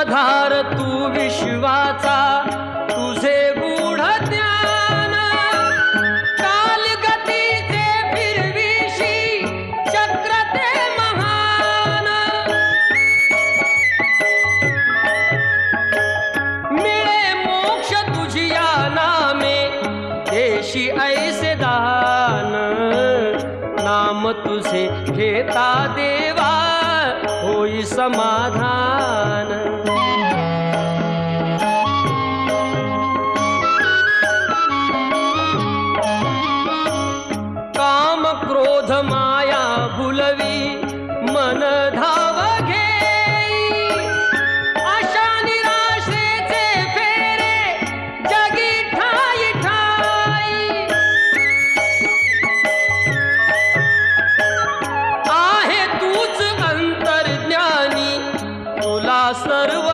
सूत्रधार तू विश्वाचा, तुझे गूढ ज्ञान कालगतीचे फिरविशी चक्र ते महान। मिळे मोक्ष तुझिया नामे, देशी ऐसे दान। नाम तुझे घेता देवा, होई समाधान।